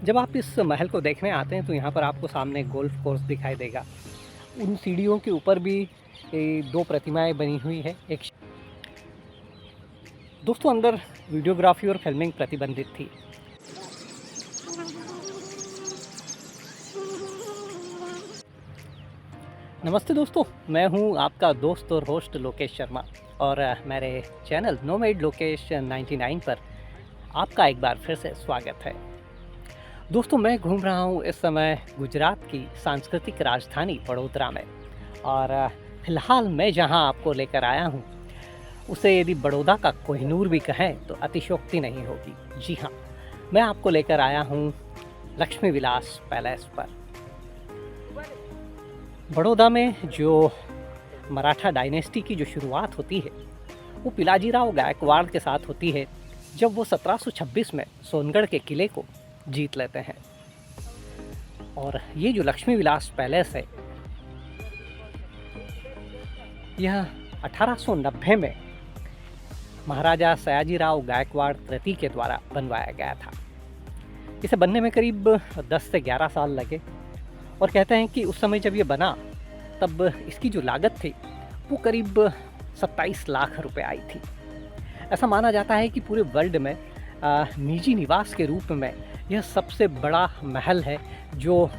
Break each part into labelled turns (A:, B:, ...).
A: जब आप इस महल को देखने आते हैं तो यहाँ पर आपको सामने गोल्फ कोर्स दिखाई देगा। उन सीढ़ियों के ऊपर भी दो प्रतिमाएं बनी हुई है। एक दोस्तों अंदर वीडियोग्राफी और फिल्मिंग प्रतिबंधित थी। नमस्ते दोस्तों, मैं हूँ आपका दोस्त और होस्ट लोकेश शर्मा और मेरे चैनल नोमैड लोकेश 99 पर आपका एक बार फिर से स्वागत है। दोस्तों मैं घूम रहा हूँ इस समय गुजरात की सांस्कृतिक राजधानी वडोदरा में और फ़िलहाल मैं जहाँ आपको लेकर आया हूँ उसे यदि बड़ौदा का कोहिनूर भी कहें तो अतिशयोक्ति नहीं होगी। जी हाँ, मैं आपको लेकर आया हूँ लक्ष्मी विलास पैलेस पर। बड़ौदा में जो मराठा डायनेस्टी की जो शुरुआत होती है वो पिलाजीराव गायकवाड़ के साथ होती है, जब वो 1726 में सोनगढ़ के किले को जीत लेते हैं। और ये जो लक्ष्मी विलास पैलेस है यह 1890 में महाराजा सयाजीराव गायकवाड़ तृतीय के द्वारा बनवाया गया था। इसे बनने में करीब 10 से 11 साल लगे और कहते हैं कि उस समय जब ये बना तब इसकी जो लागत थी वो करीब 27 लाख रुपए आई थी। ऐसा माना जाता है कि पूरे वर्ल्ड में निजी निवास के रूप में यह सबसे बड़ा महल है जो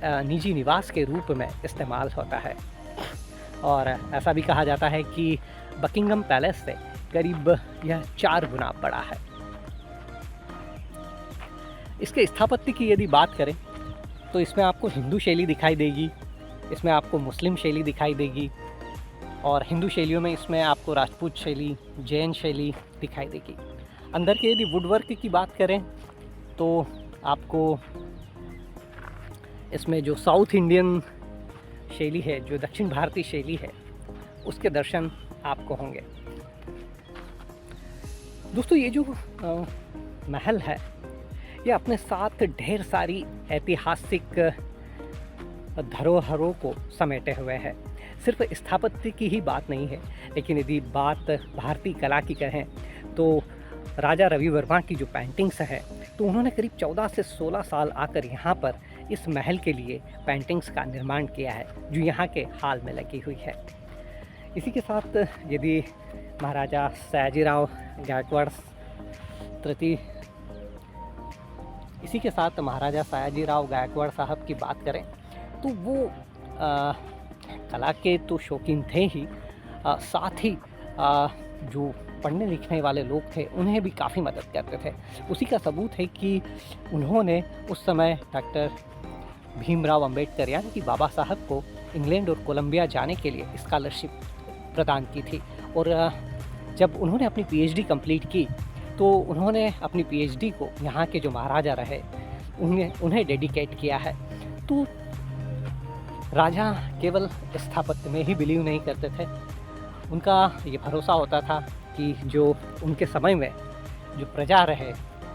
A: निजी निवास के रूप में इस्तेमाल होता है। और ऐसा भी कहा जाता है कि बकिंगम पैलेस से करीब यह 4 गुना बड़ा है। इसके स्थापत्य की यदि बात करें तो इसमें आपको हिंदू शैली दिखाई देगी, इसमें आपको मुस्लिम शैली दिखाई देगी और हिंदू शैलियों में इसमें आपको राजपूत शैली, जैन शैली दिखाई देगी। अंदर के यदि वुडवर्क की बात करें तो आपको इसमें जो साउथ इंडियन शैली है, जो दक्षिण भारतीय शैली है, उसके दर्शन आपको होंगे। दोस्तों ये जो महल है ये अपने साथ ढेर सारी ऐतिहासिक धरोहरों को समेटे हुए है। सिर्फ स्थापत्य की ही बात नहीं है, लेकिन यदि बात भारतीय कला की करें तो राजा रवि वर्मा की जो पेंटिंग्स हैं तो उन्होंने करीब 14 से 16 साल आकर यहाँ पर इस महल के लिए पेंटिंग्स का निर्माण किया है, जो यहाँ के हाल में लगी हुई है। इसी के साथ यदि महाराजा सयाजीराव गायकवाड़ तृतीय इसी के साथ महाराजा सयाजीराव गायकवाड़ साहब की बात करें तो वो कला के तो शौकीन थे ही, साथ ही जो पढ़ने लिखने वाले लोग थे उन्हें भी काफ़ी मदद करते थे। उसी का सबूत है कि उन्होंने उस समय डॉक्टर भीमराव अंबेडकर यानी कि बाबा साहब को इंग्लैंड और कोलंबिया जाने के लिए स्कॉलरशिप प्रदान की थी। और जब उन्होंने अपनी पीएचडी कंप्लीट की तो उन्होंने अपनी पीएचडी को यहाँ के जो महाराजा रहे उन्हें डेडिकेट किया है। तो राजा केवल स्थापत्य में ही बिलीव नहीं करते थे, उनका ये भरोसा होता था कि जो उनके समय में जो प्रजा रहे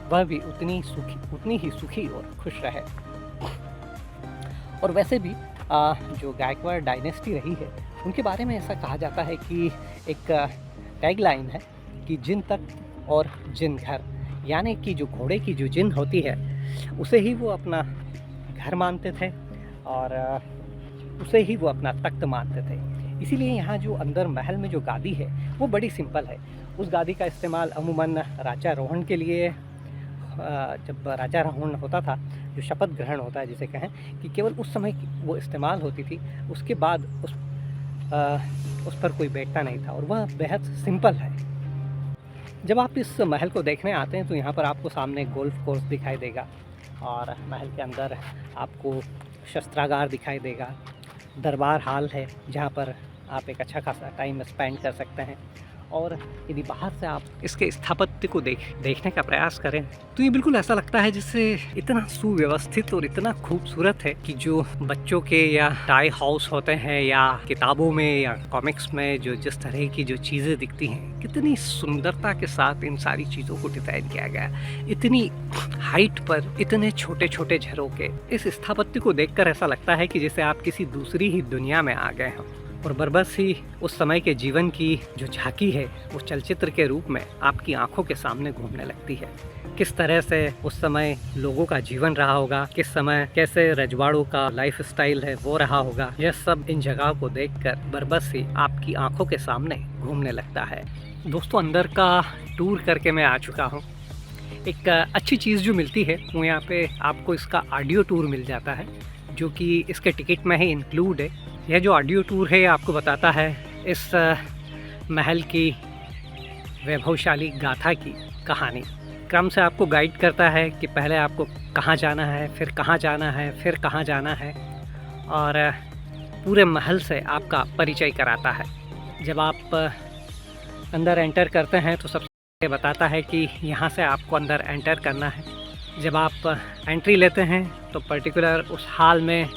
A: वह भी उतनी ही सुखी और खुश रहे। और वैसे भी जो गायकवाड़ डायनेस्टी रही है उनके बारे में ऐसा कहा जाता है कि एक टैगलाइन है कि जिन तक और जिन घर, यानी कि जो घोड़े की जो जिन होती है उसे ही वो अपना घर मानते थे और उसे ही वो अपना तख्त मानते थे। इसीलिए यहाँ जो अंदर महल में जो गादी है वो बड़ी सिंपल है। उस गादी का इस्तेमाल अमूमन राजारोहण के लिए, जब राजारोहण होता था, जो शपथ ग्रहण होता है जिसे कहें, कि केवल उस समय वो इस्तेमाल होती थी। उसके बाद उस पर कोई बैठता नहीं था और वह बेहद सिंपल है। जब आप इस महल को देखने आते हैं तो यहाँ पर आपको सामने गोल्फ कोर्स दिखाई देगा और महल के अंदर आपको शस्त्रागार दिखाई देगा। दरबार हॉल है जहाँ पर आप एक अच्छा खासा टाइम स्पेंड कर सकते हैं। और यदि बाहर से आप इसके स्थापत्य को देखने का प्रयास करें तो ये बिल्कुल ऐसा लगता है जैसे इतना सुव्यवस्थित और इतना खूबसूरत है कि जो बच्चों के या टाई हाउस होते हैं या किताबों में या कॉमिक्स में जो जिस तरह की जो चीज़ें दिखती हैं, कितनी सुंदरता के साथ इन सारी चीज़ों को डिज़ाइन किया गया। इतनी हाइट पर इतने छोटे छोटे झरोके, इस स्थापत्य को देखकर ऐसा लगता है कि जैसे आप किसी दूसरी ही दुनिया में आ गए हों। और बरबस ही उस समय के जीवन की जो झांकी है वो चलचित्र के रूप में आपकी आंखों के सामने घूमने लगती है। किस तरह से उस समय लोगों का जीवन रहा होगा, किस समय कैसे रजवाड़ों का लाइफ स्टाइल है वो रहा होगा, यह सब इन जगह को देखकर बरबस ही आपकी आंखों के सामने घूमने लगता है। दोस्तों, अंदर का टूर करके मैं आ चुका हूँ। एक अच्छी चीज़ जो मिलती है वो यहाँ पे आपको इसका ऑडियो टूर मिल जाता है, जो कि इसके टिकट में ही इंक्लूड है। यह जो ऑडियो टूर है आपको बताता है इस महल की वैभवशाली गाथा की कहानी। क्रम से आपको गाइड करता है कि पहले आपको कहाँ जाना है, फिर कहाँ जाना है, फिर कहाँ जाना है, और पूरे महल से आपका परिचय कराता है। जब आप अंदर एंटर करते हैं तो सबसे पहले बताता है कि यहाँ से आपको अंदर एंटर करना है। जब आप एंट्री लेते हैं तो पर्टिकुलर उस हाल में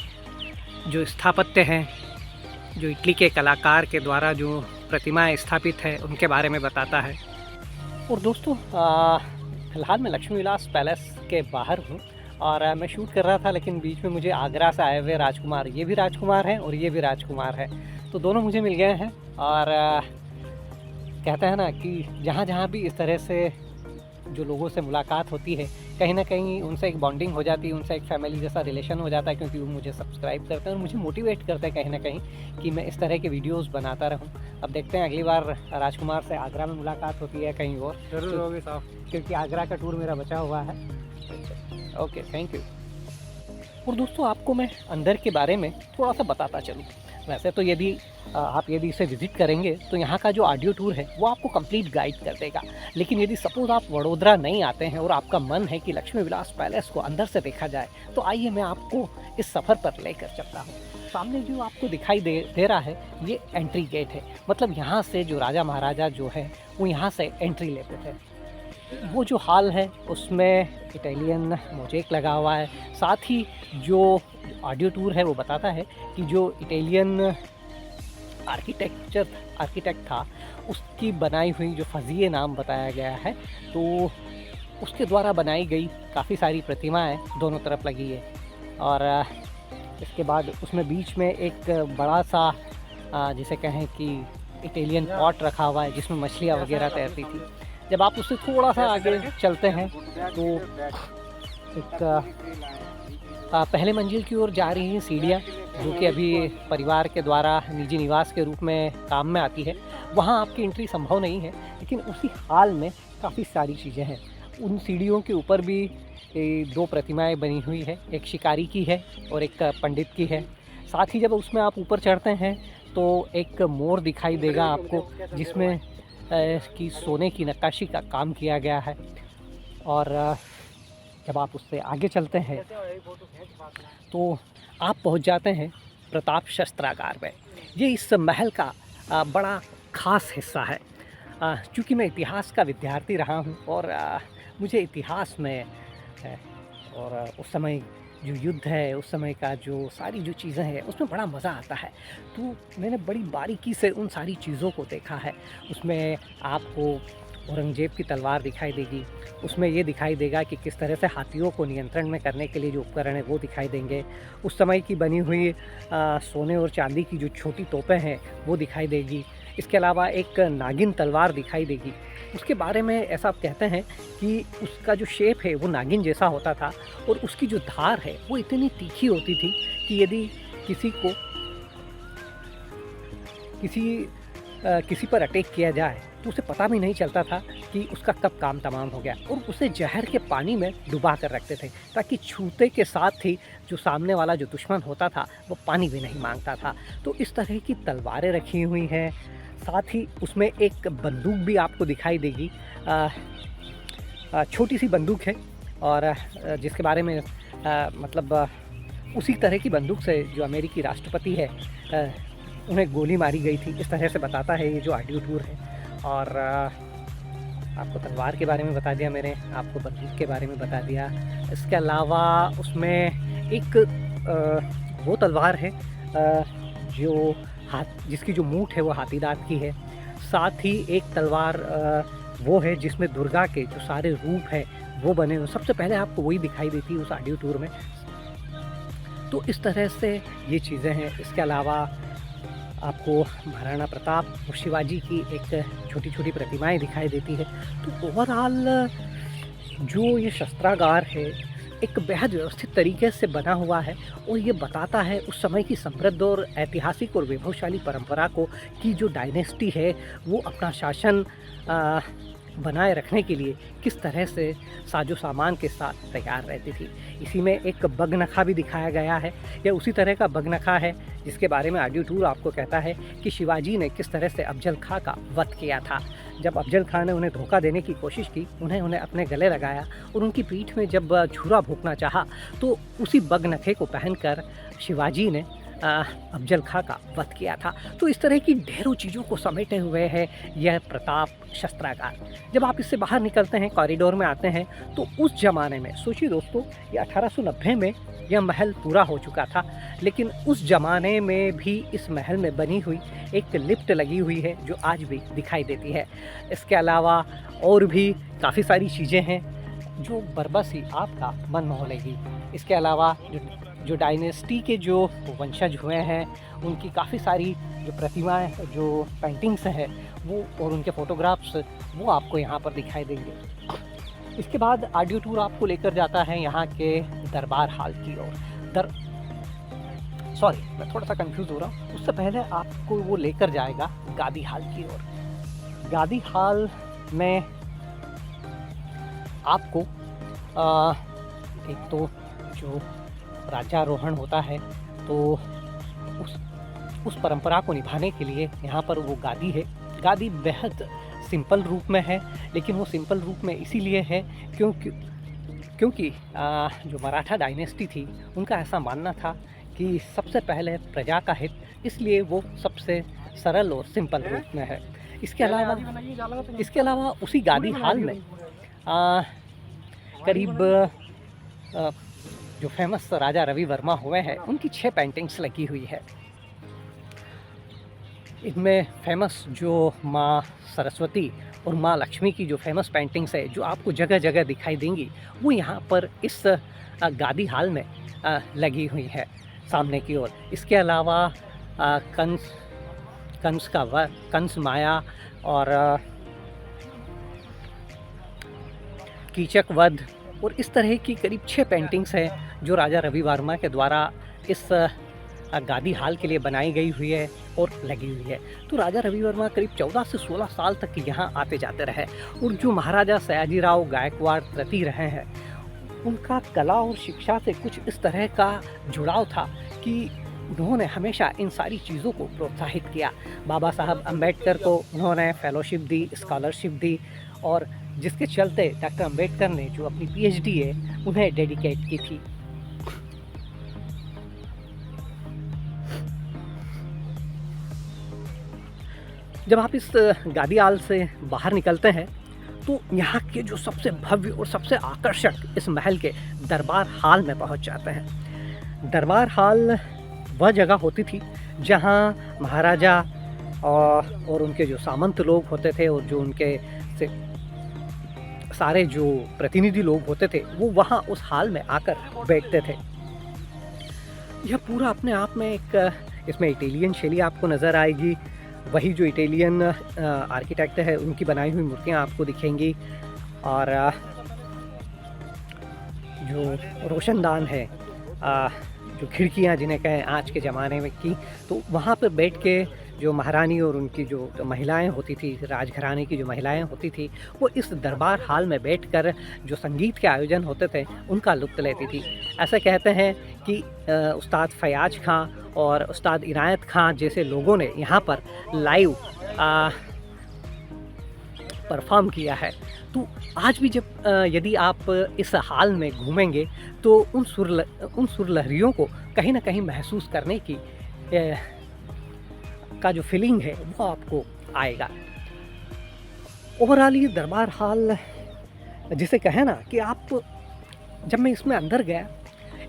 A: जो स्थापत्य हैं, जो इटली के कलाकार के द्वारा जो प्रतिमाएं स्थापित है उनके बारे में बताता है। और दोस्तों, फ़िलहाल मैं लक्ष्मी विलास पैलेस के बाहर हूँ और मैं शूट कर रहा था, लेकिन बीच में मुझे आगरा से आए हुए राजकुमार, ये भी राजकुमार हैं और ये भी राजकुमार है, तो दोनों मुझे मिल गए हैं। और कहते हैं ना कि जहाँ जहाँ भी इस तरह से जो लोगों से मुलाकात होती है, कहीं ना कहीं उनसे एक बॉन्डिंग हो जाती है, उनसे एक फैमिली जैसा रिलेशन हो जाता है, क्योंकि वो मुझे सब्सक्राइब करते हैं और मुझे मोटिवेट करते हैं कहीं ना कहीं कि मैं इस तरह के वीडियोस बनाता रहूं। अब देखते हैं अगली बार राजकुमार से आगरा में मुलाकात होती है कहीं और, जरूर होगी साहब, क्योंकि आगरा का टूर मेरा बचा हुआ है। Okay, thank you. और दोस्तों, आपको मैं अंदर के बारे में थोड़ा सा बताता चलूँ। वैसे तो यदि आप यदि इसे विज़िट करेंगे तो यहाँ का जो ऑडियो टूर है वो आपको कंप्लीट गाइड कर देगा, लेकिन यदि सपोज़ आप वडोदरा नहीं आते हैं और आपका मन है कि लक्ष्मी विलास पैलेस को अंदर से देखा जाए, तो आइए मैं आपको इस सफ़र पर लेकर चलता हूँ। सामने जो आपको दिखाई दे रहा है ये एंट्री गेट है, मतलब यहाँ से जो राजा महाराजा जो है वो यहाँ से एंट्री लेते थे। वो जो हॉल है उसमें इटालियन मोज़ेक लगा हुआ है। साथ ही जो ऑडियो टूर है वो बताता है कि जो इटालियन आर्किटेक्ट था उसकी बनाई हुई जो फज़िए नाम बताया गया है, तो उसके द्वारा बनाई गई काफ़ी सारी प्रतिमाएं दोनों तरफ लगी है। और इसके बाद उसमें बीच में एक बड़ा सा जिसे कहें कि इटालियन पॉट रखा हुआ है जिसमें मछलियाँ वगैरह तैरती थी। जब आप उससे थोड़ा सा आगे चलते हैं तो एक पहले मंजिल की ओर जा रही हैं सीढ़ियाँ, जो कि अभी परिवार के द्वारा निजी निवास के रूप में काम में आती है। वहाँ आपकी एंट्री संभव नहीं है, लेकिन उसी हाल में काफ़ी सारी चीज़ें हैं। उन सीढ़ियों के ऊपर भी दो प्रतिमाएं बनी हुई है, एक शिकारी की है और एक पंडित की है। साथ ही जब उसमें आप ऊपर चढ़ते हैं तो एक मोर दिखाई देगा आपको, जिसमें की सोने की नक्काशी का काम किया गया है। और जब आप उससे आगे चलते हैं तो आप पहुंच जाते हैं प्रताप शस्त्रागार में। ये इस महल का बड़ा ख़ास हिस्सा है। चूँकि मैं इतिहास का विद्यार्थी रहा हूँ और मुझे इतिहास में और उस समय जो युद्ध है, उस समय का जो सारी जो चीज़ें हैं उसमें बड़ा मज़ा आता है, तो मैंने बड़ी बारीकी से उन सारी चीज़ों को देखा है। उसमें आपको औरंगज़ेब की तलवार दिखाई देगी, उसमें ये दिखाई देगा कि किस तरह से हाथियों को नियंत्रण में करने के लिए जो उपकरण है वो दिखाई देंगे। उस समय की बनी हुई सोने और चांदी की जो छोटी तोपें हैं वो दिखाई देगी। इसके अलावा एक नागिन तलवार दिखाई देगी। उसके बारे में ऐसा आप कहते हैं कि उसका जो शेप है वो नागिन जैसा होता था और उसकी जो धार है वो इतनी तीखी होती थी कि यदि किसी पर अटैक किया जाए तो उसे पता भी नहीं चलता था कि उसका कब काम तमाम हो गया, और उसे जहर के पानी में डुबा कर रखते थे ताकि छूते के साथ ही जो सामने वाला जो दुश्मन होता था वो पानी भी नहीं मांगता था। तो इस तरह की तलवारें रखी हुई हैं। साथ ही उसमें एक बंदूक भी आपको दिखाई देगी, छोटी सी बंदूक है, और जिसके बारे में मतलब उसी तरह की बंदूक से जो अमेरिकी राष्ट्रपति है उन्हें गोली मारी गई थी, इस तरह से बताता है ये जो ऑडियो टूर है। और आपको तलवार के बारे में बता दिया मैंने, आपको बंदूक के बारे में बता दिया। इसके अलावा उसमें एक वो तलवार है जो जिसकी जो मूठ है वो हाथी दांत की है। साथ ही एक तलवार वो है जिसमें दुर्गा के जो सारे रूप हैं वो बने हुए, सबसे पहले आपको वही दिखाई देती है उस ऑडियो टूर में। तो इस तरह से ये चीज़ें हैं। इसके अलावा आपको महाराणा प्रताप और शिवाजी की एक छोटी-छोटी प्रतिमाएँ दिखाई देती है। तो ओवरऑल जो ये शस्त्रागार है, एक बेहद व्यवस्थित तरीके से बना हुआ है और ये बताता है उस समय की समृद्ध और ऐतिहासिक और वैभवशाली परंपरा को कि जो डायनेस्टी है वो अपना शासन अ, बनाए रखने के लिए किस तरह से साजो सामान के साथ तैयार रहती थी। इसी में एक बगनखा भी दिखाया गया है। यह उसी तरह का बगनखा है जिसके बारे में ऑडियो टूर आपको कहता है कि शिवाजी ने किस तरह से अफजल खां का वध किया था। जब अफजल खां ने उन्हें धोखा देने की कोशिश की, उन्हें अपने गले लगाया और उनकी पीठ में जब छुरा भोंकना चाहा तो उसी बगनखे को पहनकर शिवाजी ने अफजल खां का वध किया था। तो इस तरह की ढेरों चीज़ों को समेटे हुए है यह प्रताप शस्त्रागार। जब आप इससे बाहर निकलते हैं, कॉरिडोर में आते हैं, तो उस ज़माने में सोचिए दोस्तों, ये 1890 में यह महल पूरा हो चुका था, लेकिन उस ज़माने में भी इस महल में बनी हुई एक लिफ्ट लगी हुई है जो आज भी दिखाई देती है। इसके अलावा और भी काफ़ी सारी चीज़ें हैं जो बरबस ही आपका मन मोह लेगी। इसके अलावा जो डायनेस्टी के जो वंशज हुए हैं उनकी काफ़ी सारी जो प्रतिमाएं, जो पेंटिंग्स हैं वो और उनके फ़ोटोग्राफ्स वो आपको यहाँ पर दिखाई देंगे। इसके बाद ऑडियो टूर आपको लेकर जाता है यहाँ के दरबार हाल की ओर। मैं थोड़ा सा कंफ्यूज हो रहा हूँ। उससे पहले आपको वो लेकर जाएगा गादी हाल की ओर। गादी हाल में आपको एक तो जो राज्यारोहण होता है तो उस परंपरा को निभाने के लिए यहाँ पर वो गादी है। गादी बेहद सिंपल रूप में है, लेकिन वो सिंपल रूप में इसीलिए है क्योंकि जो मराठा डायनेस्टी थी उनका ऐसा मानना था कि सबसे पहले प्रजा का हित, इसलिए वो सबसे सरल और सिंपल रूप में है। इसके अलावा उसी गादी हाल में करीब जो फेमस राजा रवि वर्मा हुए हैं उनकी 6 पेंटिंग्स लगी हुई है। इनमें फेमस जो माँ सरस्वती और माँ लक्ष्मी की जो फेमस पेंटिंग्स है जो आपको जगह जगह दिखाई देंगी, वो यहाँ पर इस गादी हाल में लगी हुई है सामने की ओर। इसके अलावा कंस माया और कीचक वध और इस तरह की करीब 6 पेंटिंग्स हैं जो राजा रवि वर्मा के द्वारा इस गादी हाल के लिए बनाई गई हुई है और लगी हुई है। तो राजा रवि वर्मा करीब 14 से 16 साल तक यहाँ आते जाते रहे और जो महाराजा सयाजीराव गायकवाड़ तृतीय रहे हैं उनका कला और शिक्षा से कुछ इस तरह का जुड़ाव था कि उन्होंने हमेशा इन सारी चीज़ों को प्रोत्साहित किया। बाबा साहब अम्बेडकर को उन्होंने फेलोशिप दी, स्कॉलरशिप दी और जिसके चलते डॉक्टर अम्बेडकर ने जो अपनी पीएचडी है उन्हें डेडिकेट की थी। जब आप इस गादी हाल से बाहर निकलते हैं तो यहाँ के जो सबसे भव्य और सबसे आकर्षक इस महल के दरबार हाल में पहुँच जाते हैं। दरबार हाल वह जगह होती थी जहाँ महाराजा और उनके जो सामंत लोग होते थे और जो उनके से सारे जो प्रतिनिधि लोग होते थे वो वहाँ उस हाल में आकर बैठते थे। यह पूरा अपने आप में एक इसमें इटालियन शैली आपको नज़र आएगी। वही जो इटालियन आर्किटेक्ट है उनकी बनाई हुई मूर्तियाँ आपको दिखेंगी और जो रोशनदान है, जो खिड़कियाँ जिन्हें कहें आज के ज़माने में की, तो वहाँ पर बैठ के जो महारानी और उनकी जो महिलाएं होती थी, राजघराने की जो महिलाएं होती थी, वो इस दरबार हाल में बैठकर जो संगीत के आयोजन होते थे उनका लुत्फ़ लेती थी। ऐसा कहते हैं कि उस्ताद फयाज खां और उस्ताद इनायत खां जैसे लोगों ने यहाँ पर लाइव परफॉर्म किया है। तो आज भी जब यदि आप इस हाल में घूमेंगे तो उन सुरलहरियों को कहीं ना कहीं महसूस करने की का जो फीलिंग है वो आपको आएगा। ओवरऑल ये दरबार हाल जिसे कहे ना कि आप, जब मैं इसमें अंदर गया,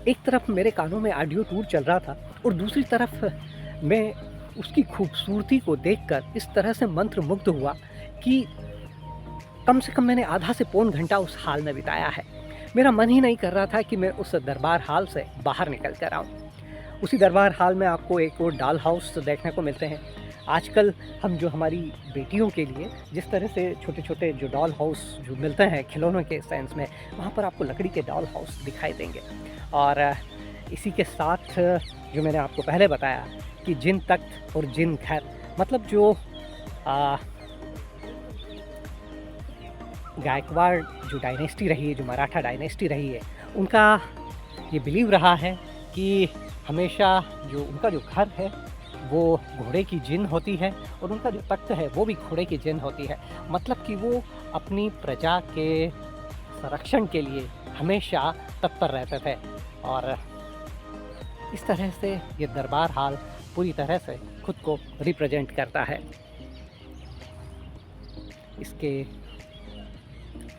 A: एक तरफ मेरे कानों में ऑडियो टूर चल रहा था और दूसरी तरफ मैं उसकी खूबसूरती को देखकर इस तरह से मंत्रमुग्ध हुआ कि कम से कम मैंने आधा से पौन घंटा उस हाल में बिताया है। मेरा मन ही नहीं कर रहा था कि मैं उस दरबार हाल से बाहर निकल कर आऊँ। उसी दरबार हाल में आपको एक और डॉल हाउस देखने को मिलते हैं। आजकल हम जो हमारी बेटियों के लिए जिस तरह से छोटे छोटे जो डॉल हाउस जो मिलते हैं खिलौनों के सेंस में, वहाँ पर आपको लकड़ी के डॉल हाउस दिखाई देंगे। और इसी के साथ जो मैंने आपको पहले बताया कि जिन तख्त और जिन घर, मतलब जो गायकवाड़ जो डायनेस्टी रही है, जो मराठा डायनेस्टी रही है, उनका ये बिलीव रहा है कि हमेशा जो उनका जो घर है वो घोड़े की जिन होती है और उनका जो तख्त है वो भी घोड़े की जिन होती है। मतलब कि वो अपनी प्रजा के संरक्षण के लिए हमेशा तत्पर रहते थे। और इस तरह से ये दरबार हाल पूरी तरह से खुद को रिप्रेजेंट करता है। इसके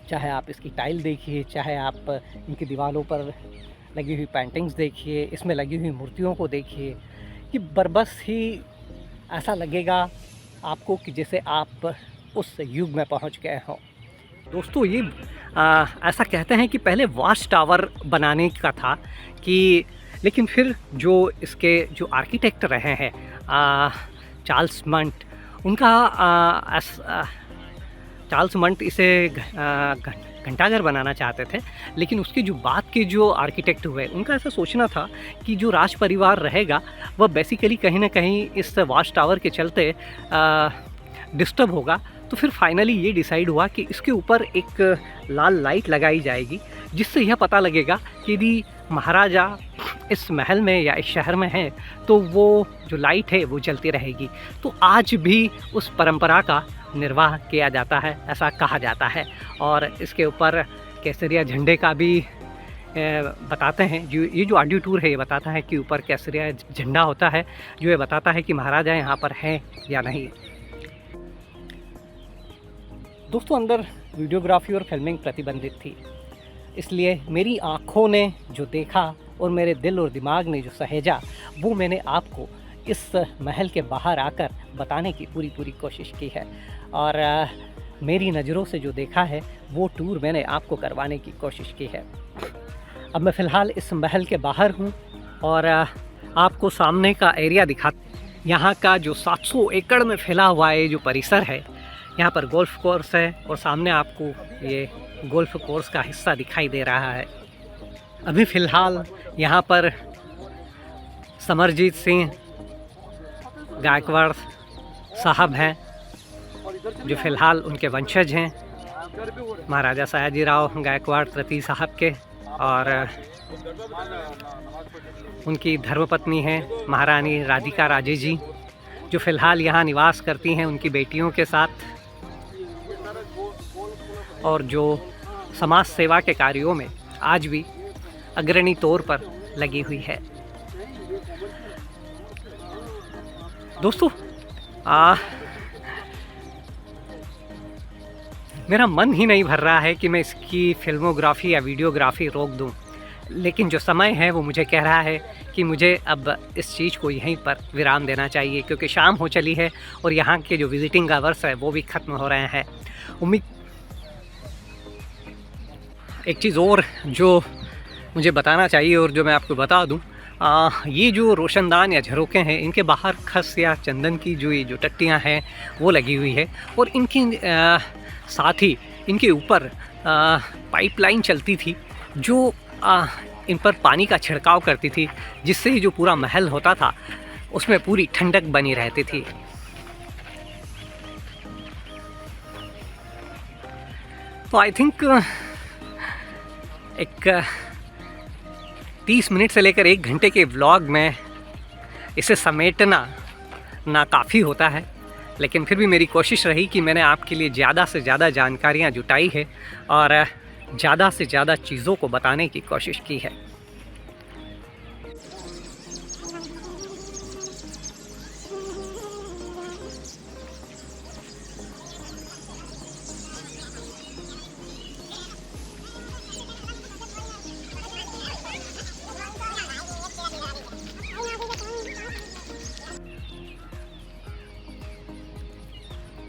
A: चाहे आप इसकी टाइल देखिए, चाहे आप इनकी दीवारों पर लगी हुई पेंटिंग्स देखिए, इसमें लगी हुई मूर्तियों को देखिए, ये बरबस ही ऐसा लगेगा आपको कि जैसे आप उस युग में पहुंच गए हों। दोस्तों ये ऐसा कहते हैं कि पहले वॉच टावर बनाने का था कि, लेकिन फिर जो इसके जो आर्किटेक्ट रहे हैं चार्ल्स मंट, उनका चार्ल्स मंट इसे घंटाघर बनाना चाहते थे, लेकिन उसके जो बाद के जो आर्किटेक्ट हुए उनका ऐसा सोचना था कि जो राज परिवार रहेगा वह बेसिकली कहीं ना कहीं इस वॉच टावर के चलते डिस्टर्ब होगा। तो फिर फाइनली ये डिसाइड हुआ कि इसके ऊपर एक लाल लाइट लगाई जाएगी, जिससे यह पता लगेगा कि यदि महाराजा इस महल में या इस शहर में हैं तो वो जो लाइट है वो जलती रहेगी। तो आज भी उस परंपरा का निर्वाह किया जाता है, ऐसा कहा जाता है। और इसके ऊपर केसरिया झंडे का भी बताते हैं, जो ये जो ऑडियो टूर है ये बताता है कि ऊपर केसरिया झंडा होता है, जो ये बताता है कि महाराजा यहाँ पर हैं या नहीं। दोस्तों अंदर वीडियोग्राफी और फिल्मिंग प्रतिबंधित थी, इसलिए मेरी आँखों ने जो देखा और मेरे दिल और दिमाग ने जो सहेजा वो मैंने आपको इस महल के बाहर आकर बताने की पूरी कोशिश की है। और मेरी नज़रों से जो देखा है वो टूर मैंने आपको करवाने की कोशिश की है। अब मैं फ़िलहाल इस महल के बाहर हूँ और आपको सामने का एरिया दिखाते। यहाँ का जो 700 एकड़ में फैला हुआ है जो परिसर है, यहाँ पर गोल्फ कोर्स है और सामने आपको ये गोल्फ कोर्स का हिस्सा दिखाई दे रहा है। अभी फ़िलहाल यहाँ पर समरजीत सिंह गायकवाड़ साहब हैं, जो फ़िलहाल उनके वंशज हैं, महाराजा सयाजीराव गायकवाड़ तृतीय साहब के, और उनकी धर्मपत्नी हैं महारानी राधिका राजे जी, जो फ़िलहाल यहाँ निवास करती हैं उनकी बेटियों के साथ, और जो समाज सेवा के कार्यों में आज भी अग्रणी तौर पर लगी हुई है। दोस्तों मेरा मन ही नहीं भर रहा है कि मैं इसकी फिल्मोग्राफी या वीडियोग्राफी रोक दूं, लेकिन जो समय है वो मुझे कह रहा है कि मुझे अब इस चीज़ को यहीं पर विराम देना चाहिए, क्योंकि शाम हो चली है और यहाँ के जो विज़िटिंग आवर्स है वो भी ख़त्म हो रहे हैं। एक चीज़ और जो मुझे बताना चाहिए और जो मैं आपको बता दूं, ये जो रोशनदान या झरोखे हैं इनके बाहर खस या चंदन की जो ये जो टट्टियाँ हैं वो लगी हुई है, और इनकी साथ ही इनके ऊपर पाइपलाइन चलती थी जो इन पर पानी का छिड़काव करती थी, जिससे ये जो पूरा महल होता था उसमें पूरी ठंडक बनी रहती थी। तो आई थिंक एक 30 मिनट से लेकर 1 घंटे के व्लॉग में इसे समेटना ना काफ़ी होता है, लेकिन फिर भी मेरी कोशिश रही कि मैंने आपके लिए ज़्यादा से ज़्यादा जानकारियाँ जुटाई है और ज़्यादा से ज़्यादा चीज़ों को बताने की कोशिश की है।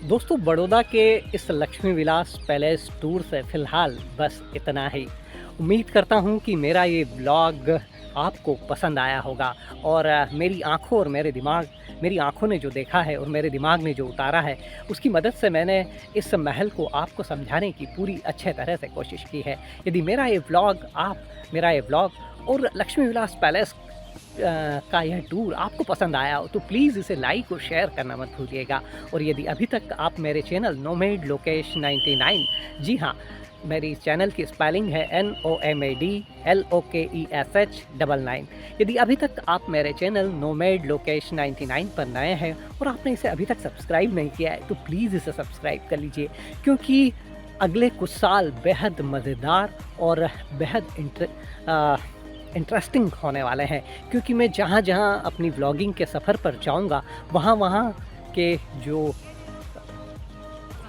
A: दोस्तों बड़ौदा के इस लक्ष्मी विलास पैलेस टूर से फ़िलहाल बस इतना ही। उम्मीद करता हूँ कि मेरा ये ब्लॉग आपको पसंद आया होगा। और मेरी आँखों और मेरी आँखों ने जो देखा है और मेरे दिमाग ने जो उतारा है, उसकी मदद से मैंने इस महल को आपको समझाने की पूरी अच्छे तरह से कोशिश की है। यदि मेरा ये व्लॉग और लक्ष्मी विलास पैलेस का यह टूर आपको पसंद आया हो तो प्लीज़ इसे लाइक और शेयर करना मत भूलिएगा। और यदि अभी तक आप मेरे चैनल नोमैड लोकेश 99, जी हाँ, मेरी चैनल की स्पेलिंग है NOMADLOKESH99। यदि अभी तक आप मेरे चैनल नोमैड लोकेश 99 पर नए हैं और आपने इसे अभी तक सब्सक्राइब नहीं किया है तो प्लीज़ इसे सब्सक्राइब कर लीजिए, क्योंकि अगले कुछ साल बेहद मज़ेदार और बेहद इंटरेस्टिंग होने वाले हैं। क्योंकि मैं जहाँ अपनी व्लॉगिंग के सफ़र पर जाऊँगा वहाँ के जो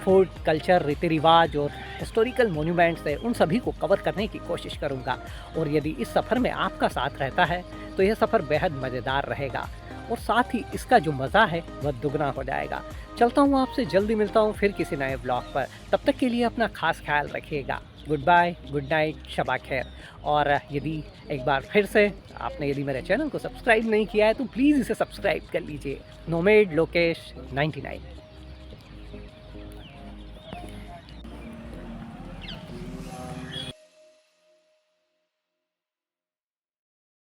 A: फूड कल्चर, रीति रिवाज और हिस्टोरिकल मोन्यूमेंट्स है उन सभी को कवर करने की कोशिश करूँगा। और यदि इस सफ़र में आपका साथ रहता है तो यह सफ़र बेहद मज़ेदार रहेगा और साथ ही इसका जो मज़ा है वह दुगना हो जाएगा। चलता हूँ, आपसे जल्दी मिलता हूँ फिर किसी नए ब्लॉग पर। तब तक के लिए अपना खास ख्याल रखिएगा। Good bye, good night, Shaba खैर। और यदि एक बार फिर से आपने यदि मेरे चैनल को सब्सक्राइब नहीं किया है तो प्लीज़ इसे सब्सक्राइब कर लीजिए। नोमैड लोकेश 99।